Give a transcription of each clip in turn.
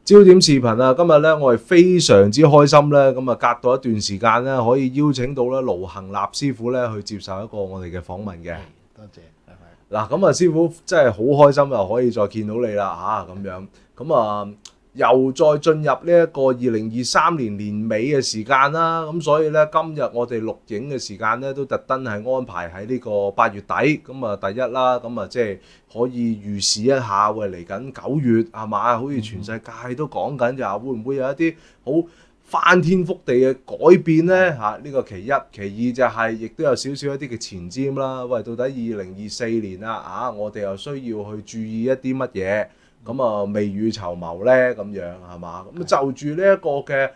焦點視頻啊，今日咧我係非常之開心咧，咁啊隔到一段時間咧，可以邀請到咧盧恒立師傅咧去接受一個我哋嘅訪問嘅。多謝，係咪？嗱，咁啊師傅真係好開心又可以再見到你啦嚇，咁樣，咁啊又再進入呢一個2023年年尾嘅時間啦，咁所以咧今日我哋錄影嘅時間咧都特登係安排喺呢個8月底，咁啊第一啦，咁啊即係可以預示一下喂嚟緊9月係嘛，好似全世界都講緊就話會唔會有一啲好翻天覆地嘅改變呢？嚇，呢個其一，其二就係亦都有少少一啲嘅前瞻啦。喂，到底2024年啦，我哋又需要去注意一啲乜嘢？咁啊，未雨綢繆呢？咁樣係嘛？咁就住呢一個嘅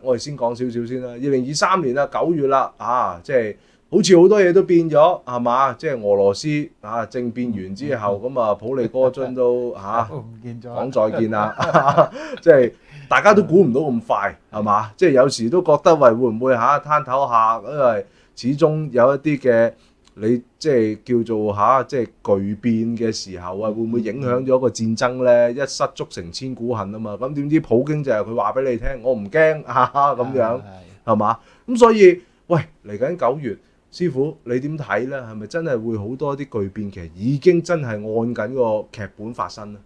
我哋先講少少先啦。2023年啊9月啦，即係好似好多嘢都變咗係嘛？即係俄羅斯政變完之後，咁啊普利戈津都唔見咗，講再見啦，即係。大家都估唔到咁快係嘛？即係有時都覺得喂會唔會攤唞下，因為始終有一啲嘅你即係叫做即係巨變嘅時候會唔會影響咗個戰爭咧？一失足成千古恨啊嘛！咁點知普京就係佢話俾你聽，我唔驚咁樣係嘛？咁所以喂嚟緊9月，師傅你點睇咧？係咪真係會好多啲巨變？其實已經真係按緊個劇本發生咧？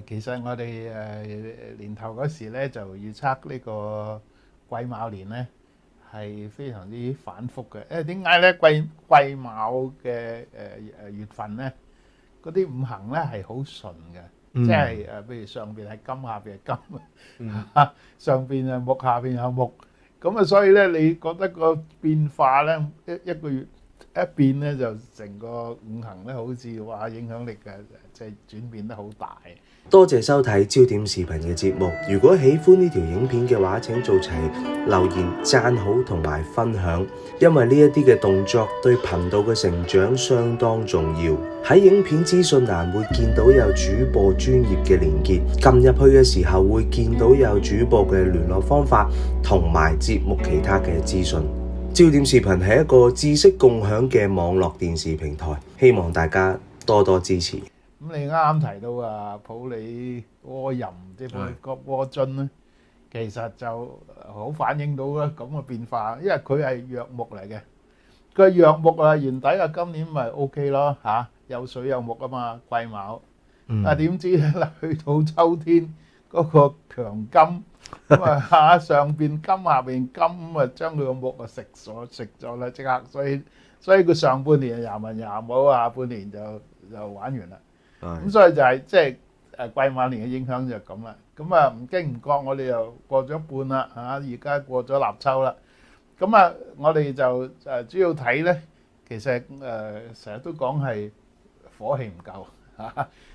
其實我哋年頭嗰時咧就預測呢個癸卯年咧係非常之反覆嘅，因為點解咧？癸卯嘅月份咧，嗰啲五行咧係好順嘅，即係譬如上邊係金，下邊係金，上邊係木，下邊有木，咁啊，所以咧你覺得個變化咧一個月一變咧就成個五行咧好似話影響力嘅即係轉變得好大。多謝收睇焦點視頻嘅節目。如果喜歡呢條影片嘅話，請做齊留言、讚好同埋分享，因為呢一啲嘅動作對頻道嘅成長相當重要。喺影片資訊欄會見到有主播專業嘅連結，撳入去嘅時候會見到有主播嘅聯絡方法同埋節目其他嘅資訊。焦點視頻係一個知識共享嘅網絡電視平台，希望大家多多支持。咁你啱啱提到普利戈任即係普利戈津咧，其實就好反映到咧咁嘅變化，因為佢係弱木嚟嘅。佢係弱木原底今年咪 OK 咯有水有木啊嘛，癸卯。點知咧去到秋天嗰個強金咁上邊金下邊金將佢個木食咗啦，即刻，所以佢上半年廿文廿武，下半年就玩完啦。咁所以就係即係癸卯年嘅影響就咁啦。咁唔經唔覺我哋又過咗一半啦而家過咗立秋啦。咁我哋就主要睇咧，其實成日都講係火氣唔夠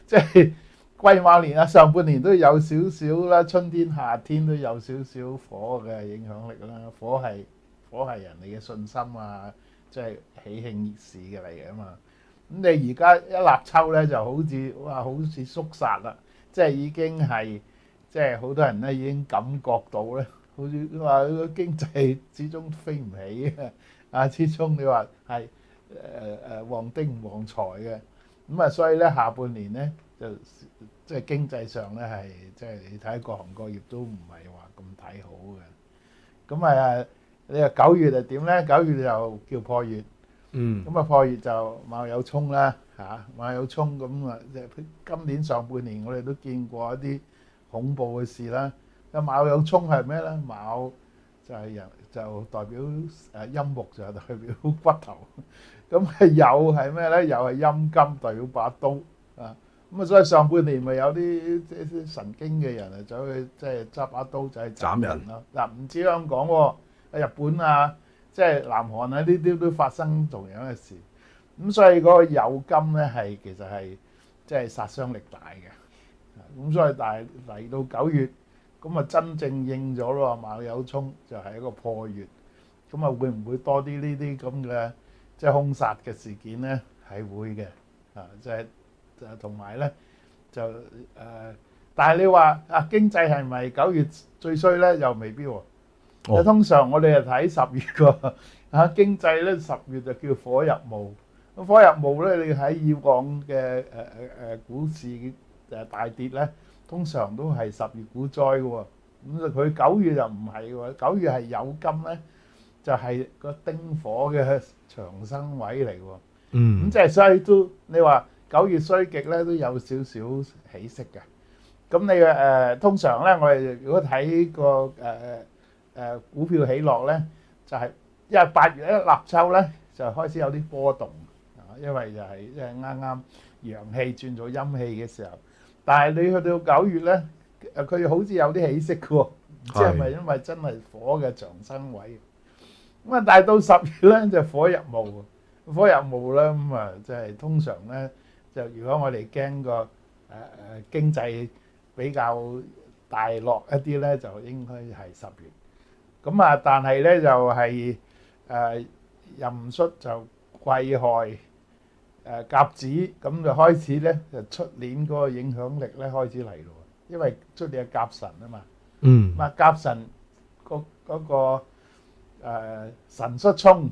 即係癸卯年上半年都有少少啦，春天夏天都有少少火嘅影響力啦。火係人哋嘅信心即係喜慶事嘅嚟嘅嘛。咁你而家一立秋咧，就好似肅殺啦，即係已經係即係好多人咧已經感覺到咧，好似話個經濟始終飛唔起始終你話係旺丁唔旺財嘅，咁所以咧下半年咧就即係經濟上咧係即係你睇各行各業都唔係話咁睇好嘅。咁你話9月係點咧？9月就叫破月。咁破月就卯酉衝啦卯酉衝咁今年上半年我哋都見過一啲恐怖嘅事啦。卯酉衝係咩咧？卯就係人就代表陰木，就係代表骨頭。咁酉係咩咧？酉係陰金，代表把刀咁所以上半年咪有啲即係神經嘅人走去即係揸把刀就係斬人咯。唔止香港喎，日本即係南韓呢啲都發生同樣嘅事。咁所以嗰個酉金咧其實係即係殺傷力大嘅。咁所以嚟到9月咁真正應咗咯，卯酉衝就係一個破月。咁會唔會多啲呢啲咁嘅即係兇殺嘅事件咧？係會嘅即係同埋咧就但係你話經濟係咪9月最衰咧？又未必喎。通常我哋係睇10月個經濟咧，10月就叫火入墓。咁火入墓咧，你喺以往嘅股市大跌咧，通常都係10月股災嘅喎。咁佢9月就唔係喎，9月係酉金咧，就係個丁火嘅長生位嚟喎。咁即係所以都你話9月衰極咧，都有少少起色嘅。咁你通常咧，我哋如果睇個股票起落咧，就係因為8月一立秋咧，就開始有啲波動啊，因為就係即係啱啱陽氣轉咗陰氣嘅時候。但係你去到9月咧，佢好似有啲起色嘅喎，唔知係咪因為真係火嘅長生位？咁啊，但係到10月咧就火入墓，火入墓咧咁啊，即係通常咧就如果我哋驚個經濟比較大落一啲咧，就應該係10月。咁啊，但係咧就係壬戌就癸亥甲子，咁就開始咧就出年嗰個影響力咧開始嚟咯。因為出年係甲辰啊嘛，咁啊甲辰嗰個辰戌衝，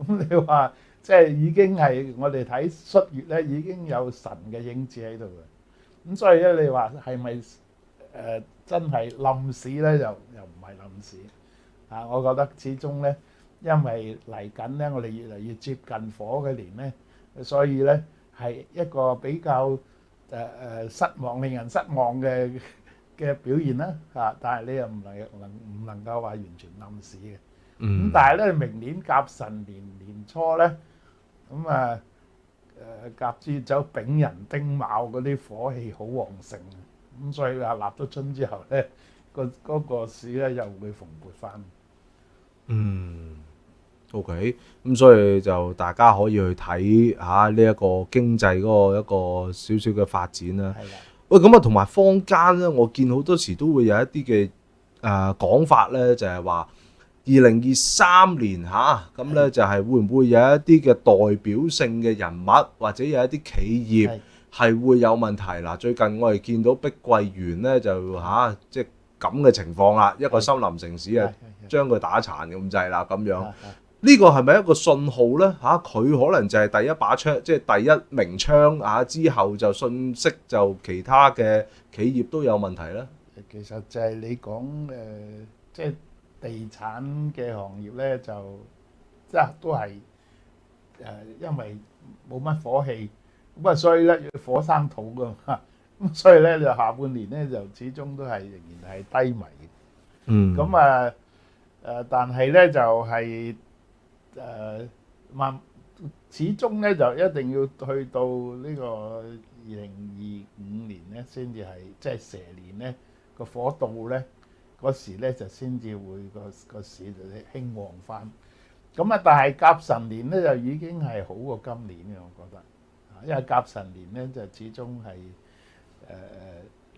咁你話即係已經係我哋睇戌月咧已經有辰嘅影子喺度嘅，咁所以咧你話係咪真係冧市咧？又唔係冧市啊！我覺得始終咧，因為嚟緊咧，我哋越嚟越接近火嘅年咧，所以咧係一個比較失望、令人失望嘅表現啦嚇，但係你又唔能夠話完全冧市嘅。咁但係咧，明年甲辰年年初咧，咁甲子走丙寅丁卯嗰啲火氣好旺盛，咁所以話立咗春之後咧，嗰個市咧又會蓬勃翻。OK， 咁所以就大家可以去睇下呢一個經濟嗰個一個少少嘅發展啦。係啦。喂，咁啊，同埋坊間咧，我見好多時都會有一啲嘅講法咧，就係話2023年咁咧就係會唔會有一啲嘅代表性嘅人物或者有一啲企業係會有問題嗱？最近我哋見到碧桂園咧就即係咁嘅情況啦，一個森林城市將佢打殘咁滯啦咁樣。呢個係咪一個信號咧？佢可能就係第一把槍，即係第一鳴槍之後就瞬息就其他嘅企業都有問題咧。其實就係你講即係地產嘅行業咧，就即係都係因為冇乜火氣，咁啊所以咧要火生土噶嘛，咁所以咧就下半年咧就始終都係仍然係低迷嘅。咁但係咧就係始終咧就一定要去到呢個2025年咧，先至係即係蛇年咧個火到咧嗰時咧就先至會個市就興旺翻。咁但係甲辰年咧就已經係好過今年嘅，我覺得，因為甲辰年咧就始終係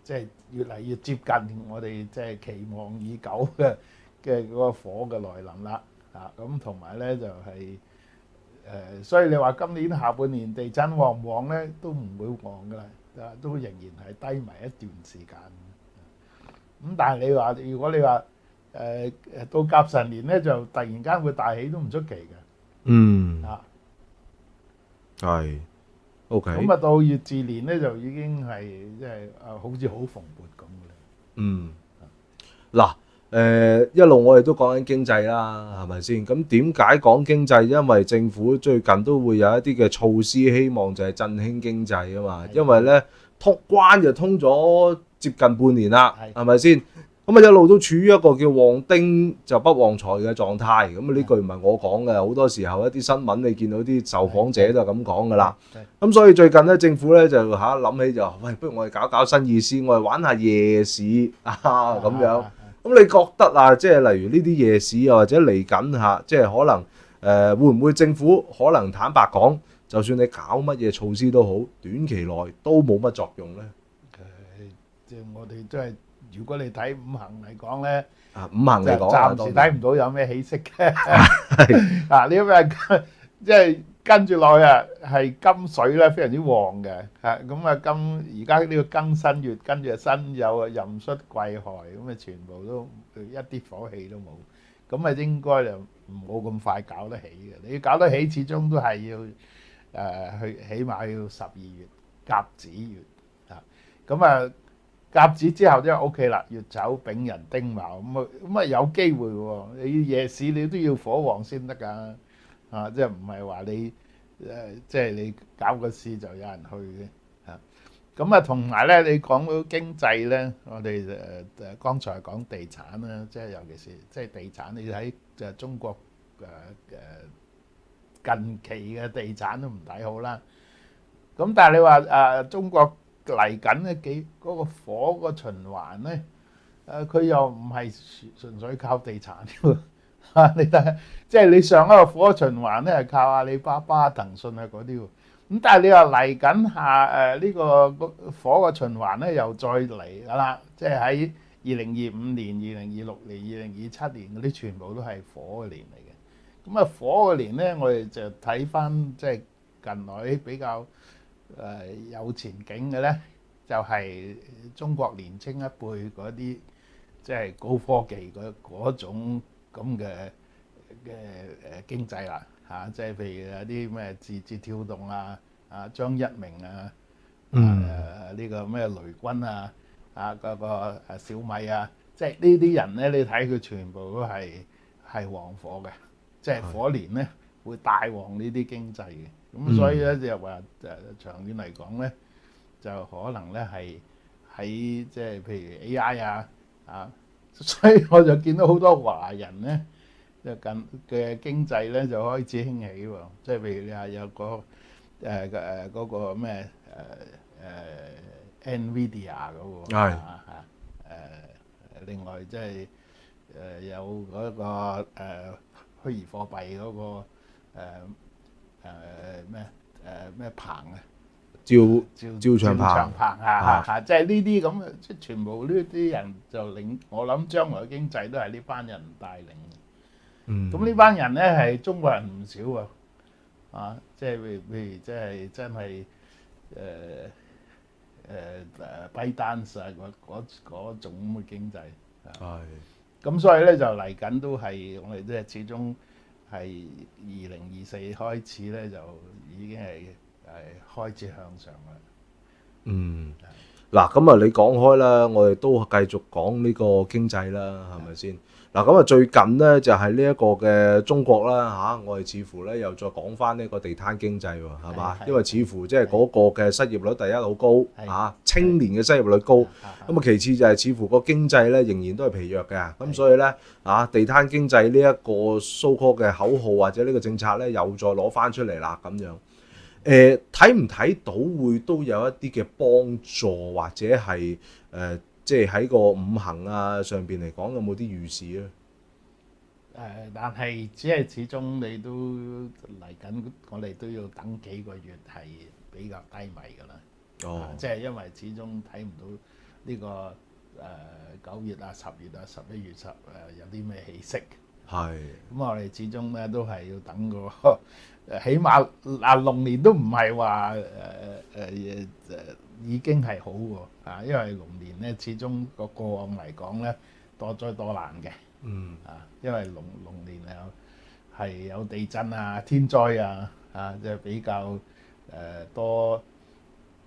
即係越嚟越接近我哋即係期望已久嘅嗰個火嘅來臨啦。咁同埋咧就係所以你話今年下半年地產旺唔旺咧，都唔會旺噶啦，都仍然係低迷一段時間。咁但係你話如果你話到甲辰年咧，就突然間會大起都唔出奇嘅。係 OK。咁到乙巳年咧就已經係即係好似好蓬勃咁嘅啦。嗱，一路我哋都講緊經濟啦，係咪先？咁點解講經濟？因為政府最近都會有一啲嘅措施，希望就係振興經濟啊嘛。因為咧通關就通咗接近半年啦，係咪先？咁一路都處於一個叫旺丁就不旺財嘅狀態。咁呢句唔係我講嘅，好多時候一啲新聞你見到啲受訪者都係咁講噶啦。咁所以最近咧政府咧就諗起就話，喂，不如我哋搞新意思，我哋玩下夜市咁樣。咁你覺得即係例如呢啲夜市或者嚟緊即係可能會唔會政府可能坦白講，就算你搞乜嘢措施都好，短期內都冇乜作用咧？即係我哋都係，如果你睇五行嚟講咧，五行嚟講，暫時睇唔到有咩起色嘅。呢個即係跟住落去係金水咧，非常之旺嘅。咁而家呢個庚申月，跟住辛酉壬戌癸亥，咁全部都一啲火氣都冇。咁應該就唔好咁快搞得起嘅。你要搞得起，始終都係要去起碼要12月甲子月。咁甲子之後就 OK 啦，月走丙寅丁卯咁啊有機會喎。你夜市你都要火旺先得㗎，即係唔係話你即係你搞個市就有人去嘅嚇。咁啊同埋咧，你講到經濟咧，我哋剛才講地產啦，即係尤其是即係地產，你睇就中國近期嘅地產都唔睇好啦。咁但係你話中國嚟緊咧嗰個火個循環咧，佢又唔係純粹靠地產喎。你睇，即係你上一個火循環咧係靠阿里巴巴、騰訊啊嗰啲喎。咁但係你話嚟緊呢個火個循環咧又再嚟㗎啦，即係喺2025年、2026年、2027年嗰啲全部都係火嘅年嚟嘅。咁啊火嘅年咧，我哋就睇翻即係近來比較有前景嘅咧，就係中國年青一輩嗰啲即係高科技嗰種咁嘅經濟啦嚇，即係譬如有啲咩字節跳動啊、張一鳴啊、呢個咩雷軍啊、嗰個小米啊，即係呢啲人咧，你睇佢全部都係旺火嘅，即係火年咧會帶旺呢啲經濟嘅。咁所以咧就話長遠嚟講咧，就可能咧係喺即係譬如 AI 所以我就見到好多華人咧，就近嘅經濟咧就開始興起喎。即係譬如你話有個嗰個咩NVIDIA 嗰個另外即係有嗰個虛擬貨幣嗰個咩鵬啊，趙長鵬即係呢啲咁嘅，即係全部呢啲人就我諗將來嘅經濟都係呢班人帶領嘅。咁呢班人咧係中國人唔少啊，即係譬如即係真係ByteDance啊嗰種咁嘅經濟。係。咁所以咧就嚟緊都係我哋即係始終係2024開始咧就已經係開始向上啦。嗱咁啊，你講開啦，我哋都繼續講呢個經濟啦，係咪先？嗱咁啊，最近咧就係呢一個嘅中國啦我哋似乎咧又再講翻呢個地攤經濟喎，係嘛？因為似乎即係嗰個嘅失業率第一好高青年嘅失業率高，咁啊其次就係似乎個經濟咧仍然都係疲弱嘅，咁所以咧地攤經濟呢一個 so call 嘅口號或者呢個政策咧又再攞翻出嚟啦咁樣。睇唔睇到會都有一啲嘅幫助，或者係即係喺個五行上邊嚟講有冇啲預示咧？但係只係始終你都嚟緊，我哋都要等幾個月係比較低迷㗎啦。即係因為始終睇唔到呢個9月10月11月有啲咩起色。咁我哋始終咧都係要等個。起碼龍年都唔係話已經係好喎，因為龍年咧始終個過往嚟講咧多災多難嘅，因為龍年係有地震天災即係比較多，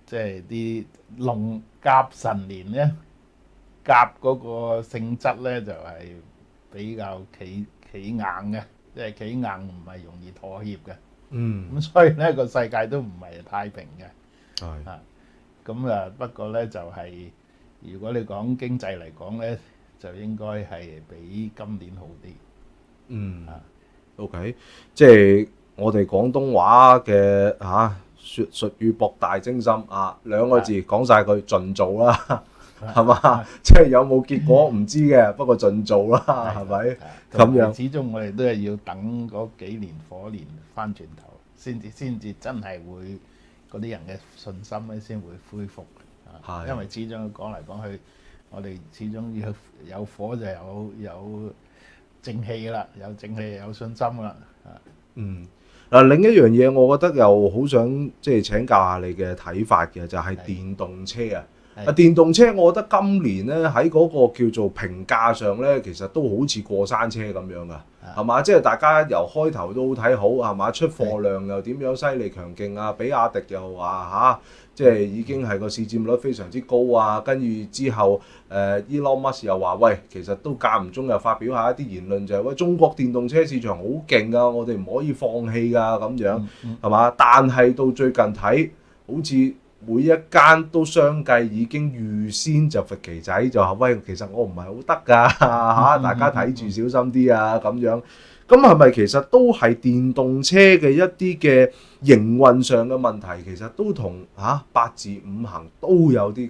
即係啲龍甲辰年咧，甲嗰個性質咧就係比較企硬嘅，即係企硬唔係容易妥協嘅。咁所以咧個世界都唔係太平嘅。咁不過咧就係如果你講經濟嚟講咧，就應該係比今年好啲。OK， 即係我哋廣東話嘅術語博大精深兩個字講晒佢盡做啦。係嘛？即係有冇結果唔知嘅，不過盡做啦，係咪？咁樣。始終我哋都係要等嗰幾年火年翻轉頭，先至真係會嗰啲人嘅信心咧先會恢復。因為始終講嚟講去，我哋始終要有火就有正氣啦，有正氣有信心啦。另一樣嘢，我覺得又好想即係請教下你嘅睇法嘅，就係電動車啊。電動車我覺得今年咧喺嗰個叫做評價上咧，其實都好似過山車咁樣噶，係嘛？即係大家由開頭都好睇好，係嘛？出貨量又點樣犀利強勁啊？比亞迪又話即係已經係個市佔率非常之高啊！跟住之後Elon Musk 又話喂，其實都間唔中又發表下一啲言論，就係喂中國電動車市場好勁啊，我哋唔可以放棄㗎咁樣，係嘛？但係到最近睇好似每一間都相繼已經預先就罰旗仔，就話喂，其實我唔係好得㗎嚇，大家睇住小心啲啊咁樣。咁係咪其實都係電動車嘅一啲嘅營運上嘅問題，其實都同八字五行都有啲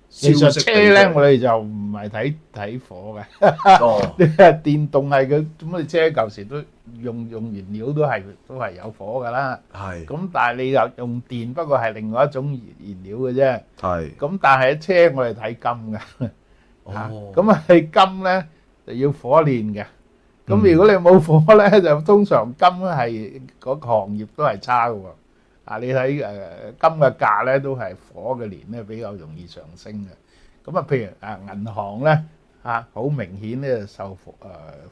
消息。其實車咧，我哋就唔係睇火嘅。哦，電動係嘅，咁你車舊時都用燃料都係有火㗎啦。係。咁但係你又用電，不過係另外一種燃料嘅啫。係。咁但係車我哋睇金嘅。哦。咁啊，係金咧就要火煉嘅。咁如果你冇火咧，就通常金係嗰個行業都係差嘅喎。你睇金嘅價咧都係火嘅年咧比較容易上升嘅。咁啊，譬如銀行咧好明顯咧受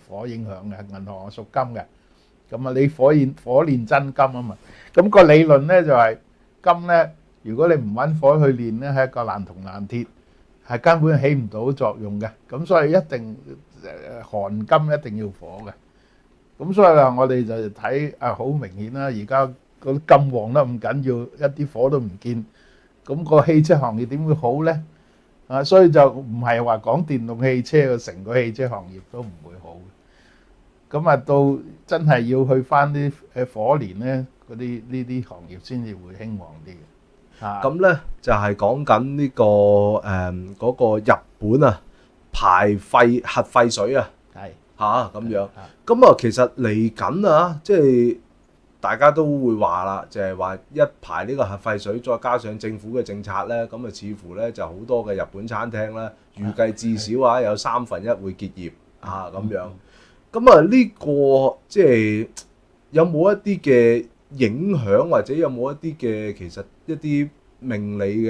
火影響嘅，銀行係屬金嘅。咁啊，你火煉真金啊嘛。咁個理論咧就係金咧，如果你唔揾火去煉咧，係一個爛銅爛鐵，係根本起唔到作用嘅。咁所以一定寒金一定要火嘅。咁所以我哋就睇好明顯啦。而家嗰啲金旺得咁緊要，一啲火都唔見。咁個汽車行業點會好咧？所以就唔係話講電動汽車嘅成個汽車行業都唔會好。咁啊，到真係要去翻啲火年咧，嗰啲呢啲行業先至會興旺啲嘅。咁咧就係講緊呢個嗰個日本排核廢水啊，係咁樣。咁啊，其實嚟緊即係大家都會話啦，就係話一排呢個核廢水，再加上政府嘅政策咧，咁啊似乎咧就好多嘅日本餐廳咧，預計至少有1/3會結業咁樣。咁啊呢個即係有冇一啲嘅影響，或者有冇一啲嘅其實一啲命理嘅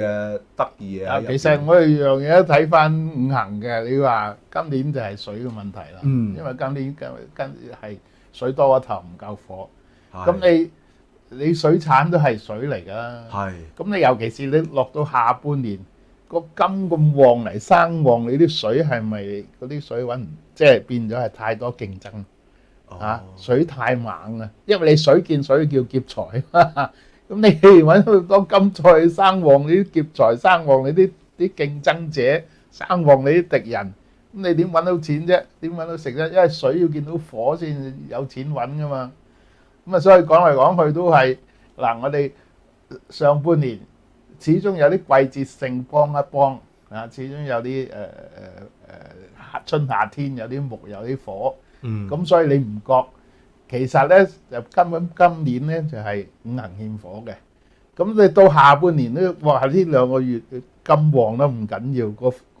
得意嘢？其實我哋樣嘢都睇翻五行嘅。你話今年就係水嘅問題啦，因為今年係水多過頭唔夠火。咁你水產都係水嚟㗎。係。咁你尤其是你落到下半年個金咁旺嚟生旺，你啲水係咪嗰啲水揾唔即係變咗係太多競爭？水太猛啊！因為你水見水叫劫財。咁你揾到多金菜生旺你啲劫財，生旺你啲競爭者，生旺你啲敵人，咁你點揾到錢啫？點揾到食啫？因為水要見到火先有錢揾㗎嘛。咁所以講嚟講去都係嗱，我哋上半年始終有啲季節性幫一幫始終有啲春夏天有啲木有啲火，咁所以你唔覺。其實咧就根本今年咧就係五行欠火嘅，咁你到下半年都哇呢2個月金旺得唔緊要，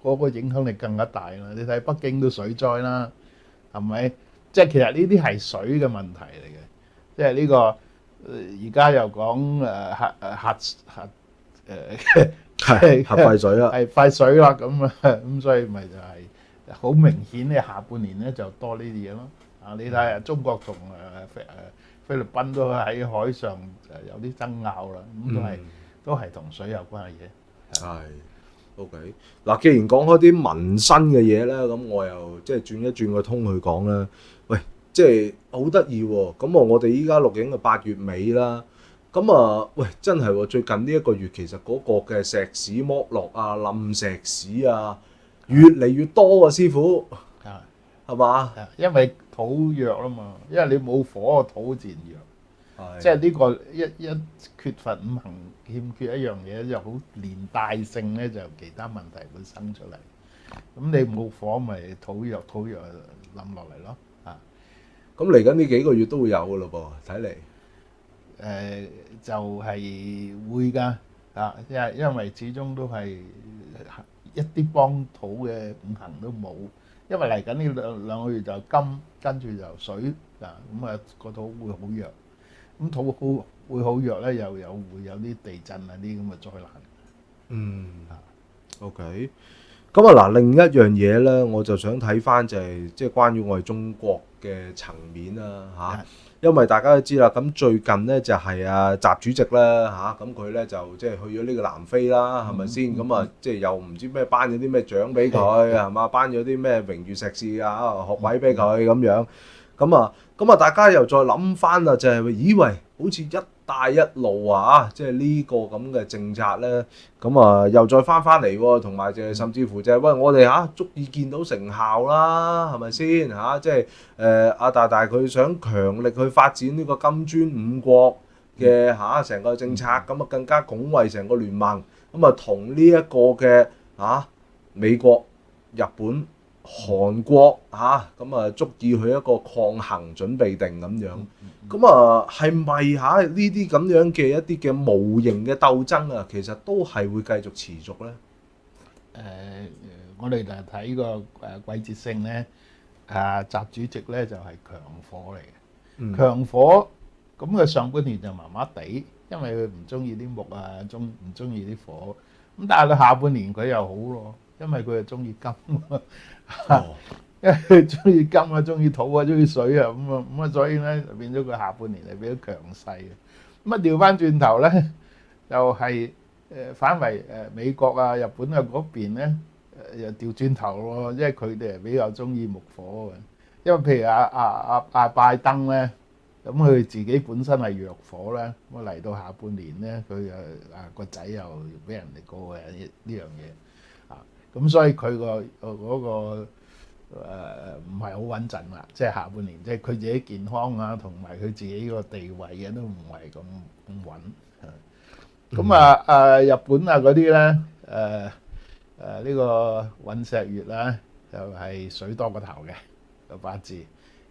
嗰個影響力更加大啦。你睇北京都水災啦，係咪？即係其實呢啲係水嘅問題嚟嘅，即係呢個而家又講核廢水啦，係廢水啦，咁所以咪就係好明顯咧，下半年咧就多呢啲嘢咯。你睇下中國同菲律賓都喺海上有啲爭拗啦，咁都係同水有關嘅嘢。係 OK 嗱，既然講開啲民生嘅嘢咧，咁我又即係轉一轉個通去講啦。喂，即係好得意喎！咁我哋依家錄影嘅8月尾啦，咁喂真係喎！最近呢一個月其實嗰個嘅石屎剝落冧石屎越嚟越多師傅係嘛？因為土弱啦嘛，因為你冇火，土自然弱。即係呢個一缺乏五行欠缺一樣嘢，就好連帶性咧，就其他問題會生出嚟。咁你冇火咪土弱冧落嚟咯。咁嚟緊呢幾個月都會有噶咯噃，睇嚟。就係會㗎因為始終都係一啲幫土嘅五行都冇。因為嚟緊呢兩個月就金，跟住就水咁個土會好弱，咁土會好弱咧，會有啲地震啲咁嘅災難。OK。咁啊嗱，另一樣嘢咧，我就想睇翻就係即係關於我哋中國嘅層面啦嚇。因為大家都知啦，咁最近咧就係習主席啦嚇，咁佢咧就即係去咗呢個南非啦，係咪先？咁啊，即係又唔知咩頒咗啲咩獎俾佢係嘛？頒咗啲咩榮譽碩士學位俾佢咁樣。咁啊，大家又再諗翻啦，就係以為好似一帶一路即係呢個咁嘅政策咧，咁啊又再翻嚟喎，同埋就係甚至乎就係喂我哋足以見到成效啦，係咪先嚇？即係阿大佢想強力去發展呢個金磚五國嘅成個政策，咁啊更加拱衛成個聯盟，咁啊同呢一個嘅美國、日本、韓國咁啊足以去一個抗衡準備定咁樣，咁啊係咪呢啲咁樣嘅一啲嘅無形嘅鬥爭啊，其實都係會繼續持續咧？我哋就睇個季節性咧，習主席咧就係強火嚟嘅，強火咁佢上半年就麻麻地，因為佢唔中意啲木唔中意啲火，咁但係佢下半年佢又好咯，因為佢係中意金。因為佢中意金啊，中意土啊，中意水啊，咁啊，所以咧就變咗佢下半年係比較強勢嘅。咁啊調翻轉頭咧，就係反為美國啊、日本啊嗰邊咧，又調轉頭咯，因為佢哋係比較中意木火嘅。因為譬如阿拜登咧，咁佢自己本身係弱火咧，咁嚟到下半年咧，佢又個仔又俾人哋告嘅呢樣嘢啊，咁所以佢嗰個唔係好穩陣啦，即係下半年，即係佢自己健康啊，同埋佢自己個地位嘅都唔係咁穩。咁日本啊嗰啲咧，呢個尹錫悅咧就係水多過頭嘅個八字。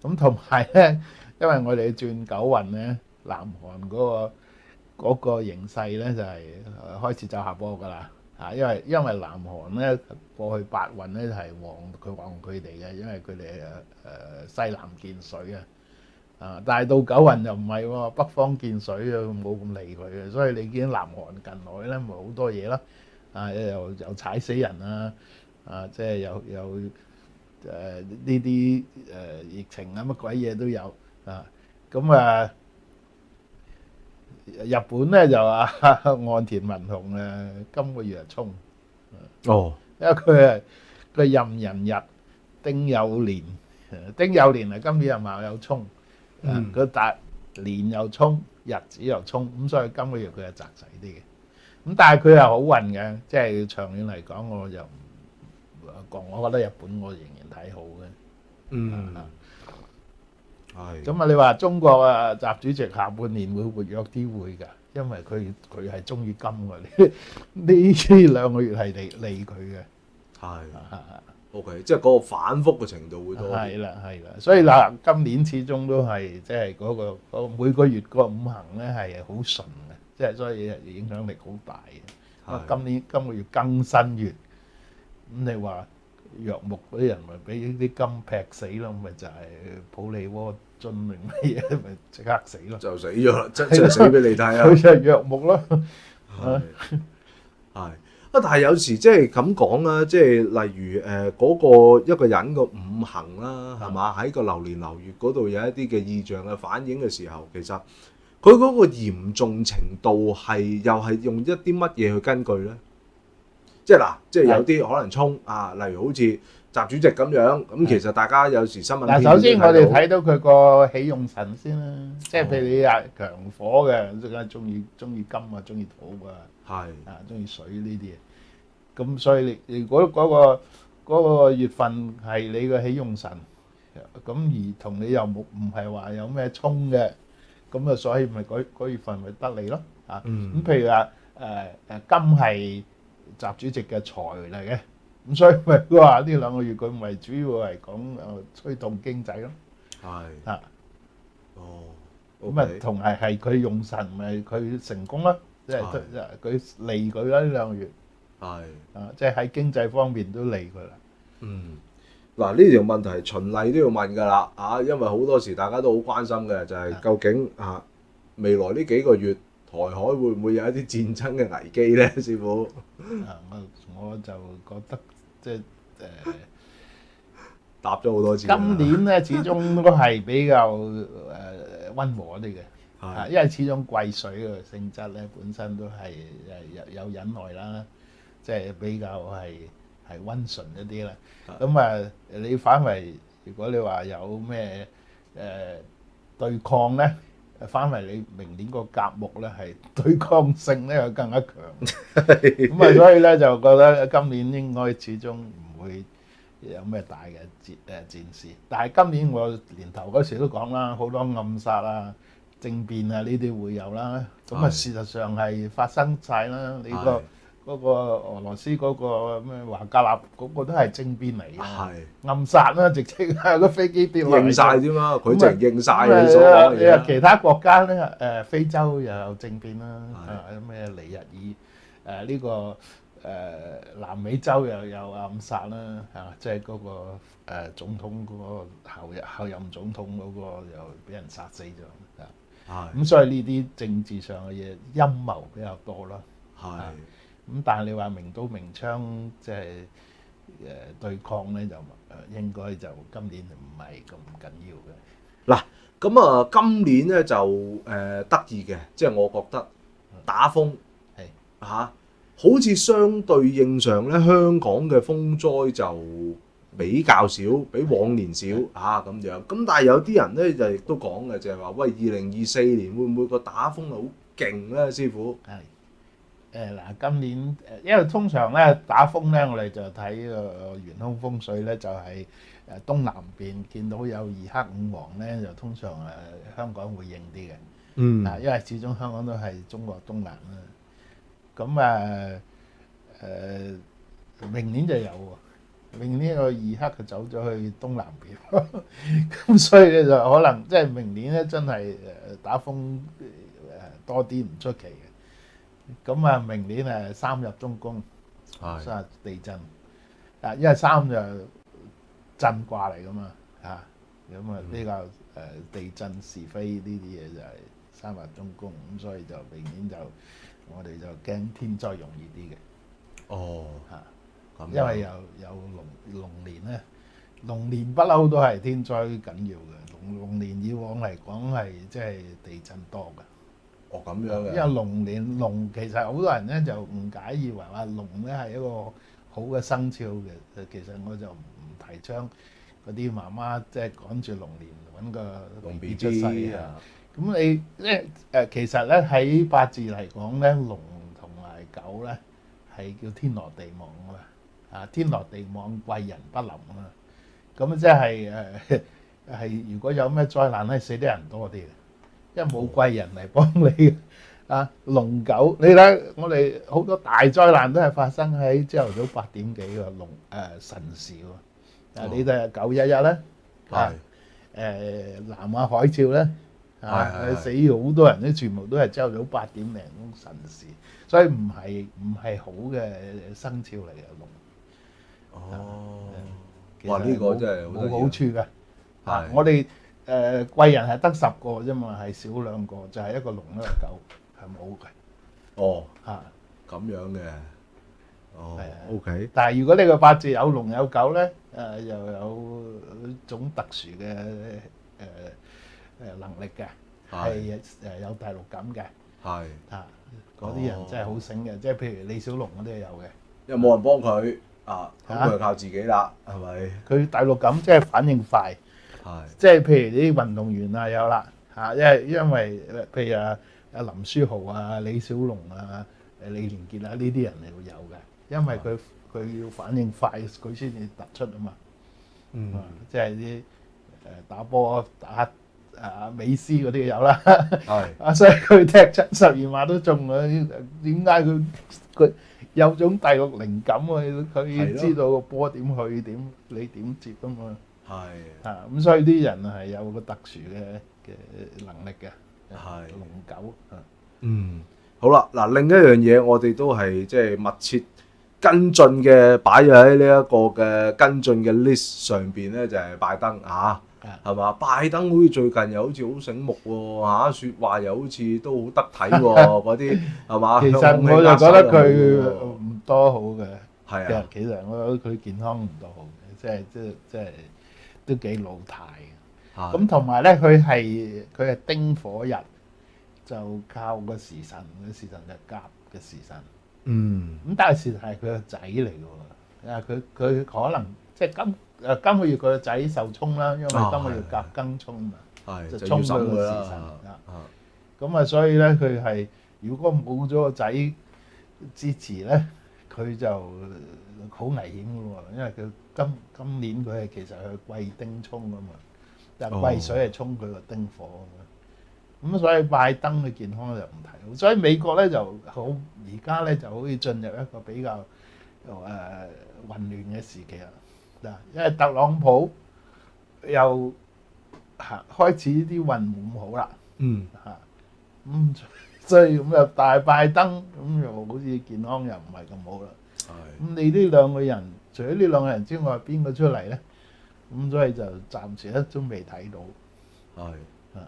咁同埋咧，因為我哋轉九運咧，南韓嗰個形勢咧就係開始走下坡㗎啦。因為南韓咧過去八運咧係旺佢哋嘅，因為佢哋西南見水但係到九運就唔係喎，北方見水冇咁理佢嘅，所以你見南韓近來咧咪好多嘢啦，又踩死人即係有呢啲疫情乜鬼嘢都有咁日本咧就岸田文雄今個月係衝因為佢壬寅日丁酉年，丁酉年係今年又卯有衝，佢但年又衝，日子又衝，咁所以今個月佢係窄細啲嘅。咁但係佢係好運嘅，即係長遠嚟講，我覺得日本我仍然睇好嘅。咁你話中國習主席下半年會活躍啲會㗎，因為佢係中意金㗎，呢兩個月係利佢嘅。OK， 即係嗰個反覆嘅程度會多啲。係啦，所以嗱，今年始終都係即係嗰個每個月個五行咧係好順嘅，即係所以影響力好大嘅。今個月庚申月，咁你話藥木嗰啲人咪俾啲金劈死咯，咪就係普利窩樽定乜嘢，咪即刻死咯。就死咗啦，真係死俾你睇啊！佢就係藥木咯。係。但係有時即係咁講啦，即係例如嗰個一個人個五行啦，係嘛？喺個流年流月嗰度有一啲嘅異象嘅反映嘅時候，其實佢嗰個嚴重程度係又係用一啲乜嘢去根據咧？即係嗱，即係有啲可能衝例如好似習主席咁樣，咁其實大家有時新聞嗱，首先我哋睇到佢個喜用神先啦，即係譬如你強火嘅，即係中意金啊，中意土中意水呢啲嘢。咁所以你如果嗰個月份係你嘅喜用神，咁而同你又唔係話有咩衝嘅，咁所以咪嗰月份咪得你咯咁譬如話金係習主席嘅財嚟嘅，咁所以咪話呢兩個月佢咪主要係講推動經濟咯。咁同埋係佢用神咪佢成功啦，即係佢利佢啦呢兩個月。即係喺經濟方面都利佢啦。嗱呢條問題循例都要問㗎啦因為好多時大家都好關心嘅就係究竟未來呢幾個月台海會唔會有一啲戰爭嘅危機咧，師傅？我就覺得即係答咗好多次啦。今年咧始終都係比較溫和啲嘅。係因為始終貴水嘅性質咧，本身都係有忍耐啦，即係比較係溫順一啲啦。咁啊，你反為如果你話有咩對抗咧，反為你明年個甲木咧係對抗性咧又更加強。咁啊，所以咧就覺得今年應該始終唔會有咩大嘅戰事。但係今年我年頭嗰時都講啦，好多暗殺啊、政變啊呢啲會有啦，咁啊事實上係發生晒啦。你嗰個俄羅斯嗰個咩華格納嗰個都係政變嚟嘅，暗殺啦，直情係個飛機掉落嚟。應晒啫嘛，佢直認晒你所講嘅嘢。你話其他國家咧，非洲又有政變啦，咩尼日爾呢個南美洲又有暗殺啦，即係嗰個總統嗰個後任總統嗰個又俾人殺死咗。咁所以呢啲政治上嘅嘢陰謀比較多啦。咁但係你話明刀明槍即係對抗咧，就應該就今年唔係咁緊要嘅。嗱，咁啊今年咧就得意嘅，即係我覺得打風好似相對應上咧，香港嘅風災就比較少，比往年少咁樣。咁但係有啲人咧就亦都講嘅，就係話喂，2024年會唔會個打風係好勁咧，師傅？今年因為通常咧打風咧，我哋就睇個玄空風水咧，就係東南邊見到有二黑五黃咧，就通常香港會應啲嘅。因為始終香港都係中國東南啦。咁明年就有喎，明年個二黑就走咗去東南邊，咁所以咧就可能即係明年咧真係打風多啲唔出奇嘅。咁啊，明年3入中宮，3入地震，因為3就震卦嚟噶嘛，咁啊比較地震是非呢啲嘢就係3入中宮，咁所以就明年就我哋就驚天災容易啲嘅。因為有龍年咧，龍年不嬲都係天災緊要嘅，龍年以往嚟講係即係地震多嘅。咁樣嘅，因為龍其實好多人咧就誤解，以為話龍咧係一個好嘅生肖嘅，其實我就唔提倡嗰啲媽媽即係趕住龍年揾個龍 B 出世啊。咁你其實咧喺八字嚟講咧，龍同埋狗咧係叫天羅地網啊嘛，天羅地網貴人不臨啊嘛。咁即係如果有咩災難咧，死啲人多啲嘅。因為冇貴人嚟幫你龍狗，你睇我哋好多大災難都係發生喺朝頭早8點幾嘅辰時喎。你睇下911咧，南亞海嘯咧，死好多人咧，全部都係朝頭早8點零鐘辰時，所以唔係好嘅生肖嚟嘅龍。哇！呢個真係冇好處嘅。我哋貴人係得10個啫嘛，係少2個，就係一個龍一個狗，係冇嘅。咁樣嘅。OK。但係如果你個八字有龍有狗咧，又有種特殊嘅能力嘅，係有第六感嘅。嗰啲人真係好醒嘅，即係譬如李小龍嗰啲係有嘅。因為冇人幫佢咁佢就靠自己啦，係咪？佢第六感即係反應快。即係譬如啲運動員有啦因為譬如阿林書豪啊、李小龍啊、李連杰啊呢啲人係會有嘅，因為佢要反應快，佢先至突出啊嘛。即係啲打波打美斯嗰啲有啦。所以佢踢72碼都中啊！點解佢有種第六靈感佢知道個波點去你點接啊嘛。咁所以啲人係有個特殊嘅能力嘅，龍狗。好啦，嗱，另一樣嘢我哋都係即係密切跟進嘅，擺咗喺呢一個嘅跟進嘅 list 上邊咧，就係拜登係嘛？拜登好似最近又好似好醒目喎嚇，説話又好似都好得體喎，嗰啲係嘛？其實香港我就覺得氣佢握手又冇喎唔多好嘅。係啊，其實我覺得佢健康唔多好嘅，即係都幾老態嘅。咁同埋咧，佢係丁火日，就靠個時辰，個時辰就甲嘅時辰。咁但係時辰係佢個仔嚟嘅喎，佢可能即係今個月佢個仔受沖啦，因為今個月甲庚沖嘛，就沖佢個時辰。咁啊，所以咧佢係如果冇咗個仔支持咧，佢就好危險嘅喎，因為佢今年佢係其實係癸丁沖嘅嘛，但係癸水係沖佢個丁火嘅，咁所以拜登嘅健康就唔睇好，所以美國咧就好而家咧就好似進入一個比較混亂嘅時期啦。嗱，因為特朗普又開始啲運唔好啦，所以咁就大拜登咁又好似健康又唔係咁好啦。咁你呢兩個人，除咗呢兩個人之外，邊個出嚟咧？咁所以就暫時咧都未睇到。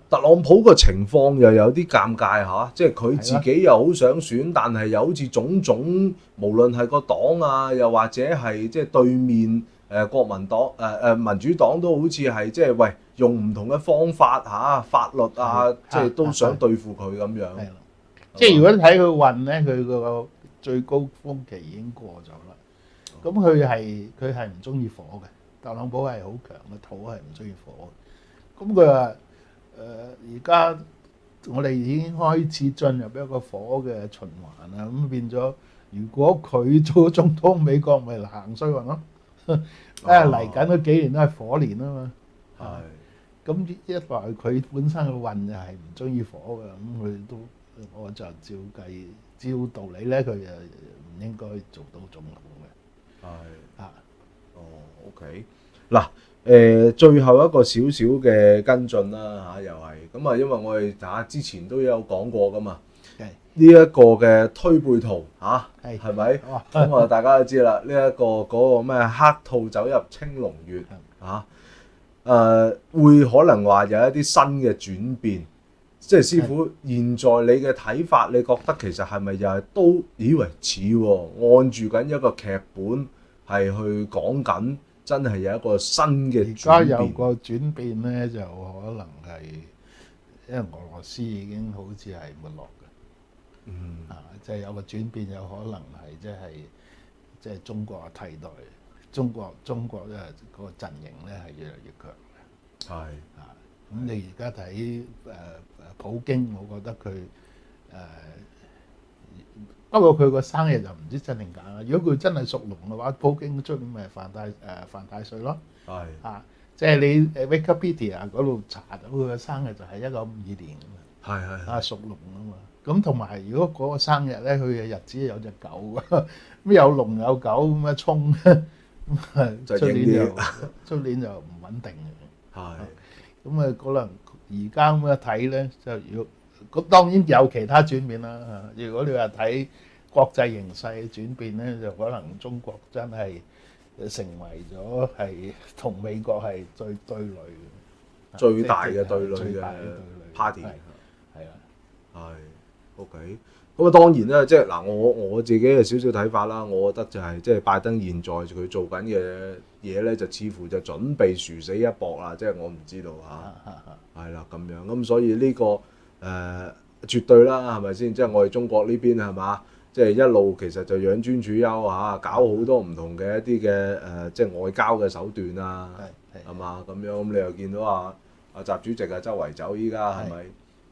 特朗普個情況又有啲尷尬嚇，即係佢自己又好想選，但係又好似種種，無論係個黨啊，又或者係即係對面國民黨民主黨都好似係即係喂用唔同嘅方法嚇法律啊，即係都想對付佢咁樣。即係如果睇佢運咧，佢個最高峰期已經過咗啦。咁佢係唔中意火嘅，特朗普係好強嘅土，係唔中意火嘅。咁佢話而家我哋已經開始進入一個火嘅循環啦。咁變咗，如果佢做總統，美國咪行衰運咯。嚟緊嗰幾年都係火年啊嘛。咁一來佢本身嘅運就係唔中意火嘅，咁佢都。我就照道理咧，佢就唔應該做到總統嘅。OK。嗱，最後一個少少嘅跟進啦嚇，又係咁啊，因為我哋之前都有講過噶嘛，呢一個嘅推背圖嚇，係咪？咁啊，大家都知啦，呢一個嗰個咩黑兔走入青龍月嚇，會可能話有一啲新嘅轉變。即係師傅，現在你嘅睇法，你覺得其實係咪又係都以為似喎？按住緊一個劇本係去講緊，真係有一個新嘅轉變。而家有個轉變咧，就可能係因為俄羅斯已經好似係沒落嘅。即係有個轉變，有可能係即係中國嘅替代。中國咧嗰個陣營咧係越嚟越強嘅。咁你而家睇普京，我覺得佢不過佢個生日就唔知真定假啦。如果佢真係屬龍嘅話，普京出年咪犯太歲咯。即係你Wikipedia 嗰度查到佢嘅生日就係1952年啊嘛。屬龍啊嘛。咁同埋如果嗰個生日咧，佢嘅日子有隻狗，咁有龍有狗咁樣衝，出年就唔穩定嘅。咁啊，可能而家咁樣睇咧，就咁當然有其他轉變啦。如果你話睇國際形勢嘅轉變咧，就可能中國真係成為咗係同美國係最對壘嘅，最大嘅對壘嘅 party。OK。咁啊，當然啦，即係嗱，我自己嘅少少睇法啦。我覺得就係即係拜登現在佢做緊嘅嘢咧，就似乎就準備殊死一搏啦。即係我唔知道嚇，係啦咁樣。咁所以呢個絕對啦，係咪先？即係我哋中國呢邊係嘛？即係一路其實就養尊處優嚇，搞好多唔同嘅一啲嘅即係外交嘅手段啊，係嘛咁樣。咁你又見到阿習主席啊周圍走，依家係咪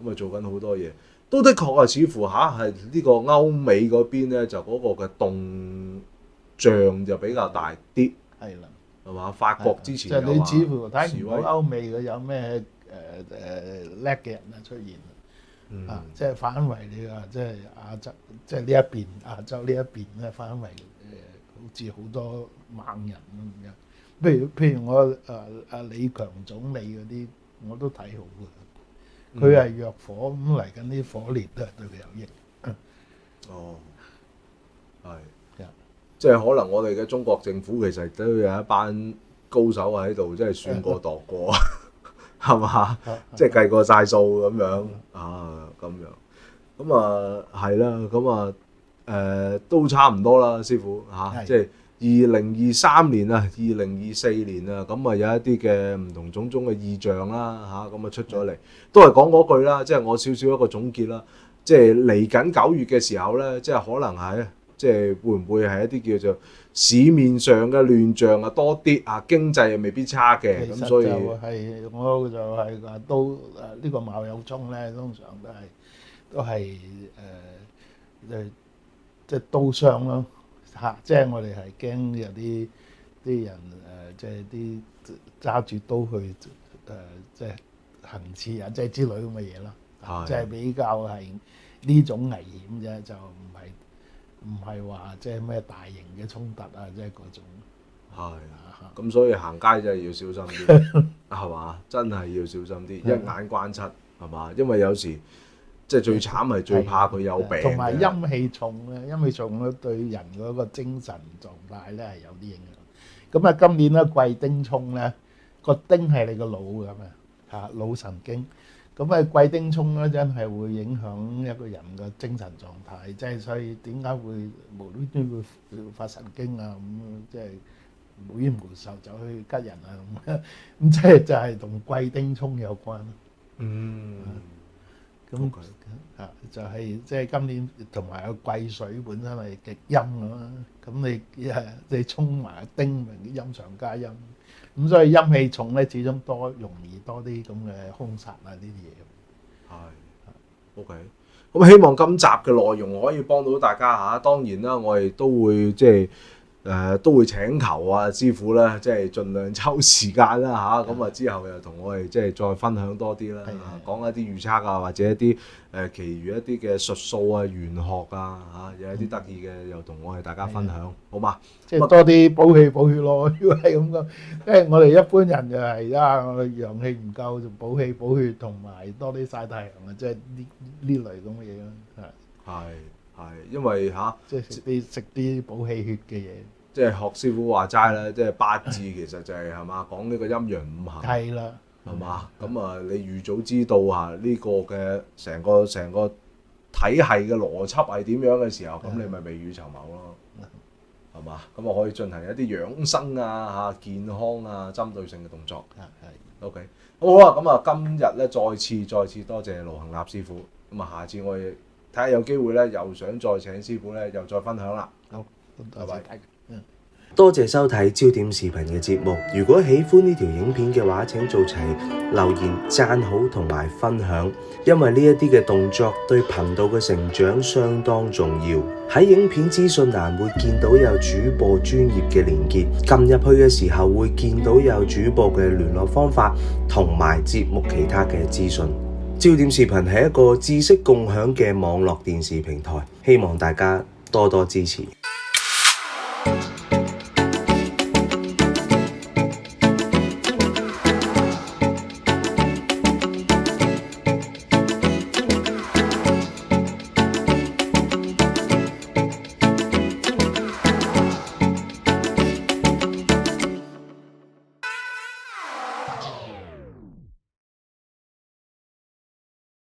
咁啊做緊好多嘢？都的確啊，似乎係呢個歐美嗰邊咧，就嗰個嘅動像就比較大啲，係嘛？法國之前就你似乎睇唔到歐美嘅有咩叻嘅人啊出現，即係反為你話即係亞洲，即係呢一邊亞洲呢一邊咧反為好似好多猛人咁樣。譬如我李強總理嗰啲，我都睇好嘅。佢係弱火，咁嚟緊啲火烈都係對佢有益。即係可能我哋嘅中國政府其實都有一班高手喺度，即係算過度過。係嘛？即係計過晒數咁樣啊，咁樣咁啊係啦，咁啊都差唔多啦，師傅嚇，即係2023年啊、2024年啊，咁啊有一啲嘅唔同種種嘅異象啦嚇，咁啊出咗嚟，都係講嗰句啦，即係我少少一個總結啦，即係嚟緊9月嘅時候咧，即係可能係即係會唔會係一啲叫做市面上嘅亂象啊多啲啊，經濟又未必差嘅，咁所以我就係話都呢個卯酉衝咧，通常都係即係刀傷咯嚇，即係我哋係驚有啲人即係啲揸住刀去即係行刺啊，即係之類咁嘅嘢咯，即係比較係呢種危險啫，就唔係話即係咩大型嘅衝突啊，即係嗰種。係，咁所以行街真係要小心啲，係嘛？真係要小心啲，一眼關七係嘛？因為有時即係最慘係最怕佢有病，同埋陰氣重咧，陰氣重咧對人嗰個精神狀態咧係有啲影響。咁啊，今年咧貴丁衝咧，個丁係你個腦咁啊嚇，腦神經。咁啊，貴丁衝咧真係會影響一個人嘅精神狀態，即係所以點解會無端端會發神經啊咁，即係無緣無故就去吉人啊咁，即係就係同貴丁衝有關。咁就係即係今年同埋個癸水本身係極陰㗎嘛，咁你衝埋丁，咪陰上加陰。咁所以陰氣重咧，始終容易多啲咁嘅兇殺啊呢啲嘢。係，OK。咁希望今集嘅內容可以幫到大家嚇。當然啦，我哋都會即係都會請求啊師傅啦，即係盡量抽時間啦嚇。咁啊之後又同我哋即係再分享多啲啦，講一啲預測啊，或者一啲其餘一啲嘅術數啊、玄學啊嚇，有一啲得意嘅又同我哋大家分享，好嘛？即係多啲補氣補血咯，如果係咁講，因為我哋一般人就係我哋陽氣唔夠就補氣補血，同埋多啲曬太陽啊，即係呢類咁嘅嘢咯。係，因為即係食啲補氣血嘅嘢。即係學師傅話齋啦，即係八字其實就係嘛講呢個陰陽五行。係啦，係嘛？咁啊，你預早知道呢個嘅成個體系嘅邏輯係點樣嘅時候，咁你咪未雨綢繆咯，係嘛？咁啊可以進行一啲養生啊、健康啊、針對性嘅動作。OK。咁好啦，咁啊今日咧再次多謝盧恆立師傅。咁啊下次我哋睇下有機會咧，又想再請師傅咧，又再分享啦。好，拜拜。多謝收睇焦點視頻嘅節目。如果喜歡呢條影片嘅話，請做齊留言、讚好同埋分享，因為呢一啲嘅動作對頻道嘅成長相當重要。喺影片資訊欄會見到有主播專業嘅連結，撳入去嘅時候會見到有主播嘅聯絡方法同埋節目其他嘅資訊。焦點視頻係一個知識共享嘅網絡電視平台，希望大家多多支持。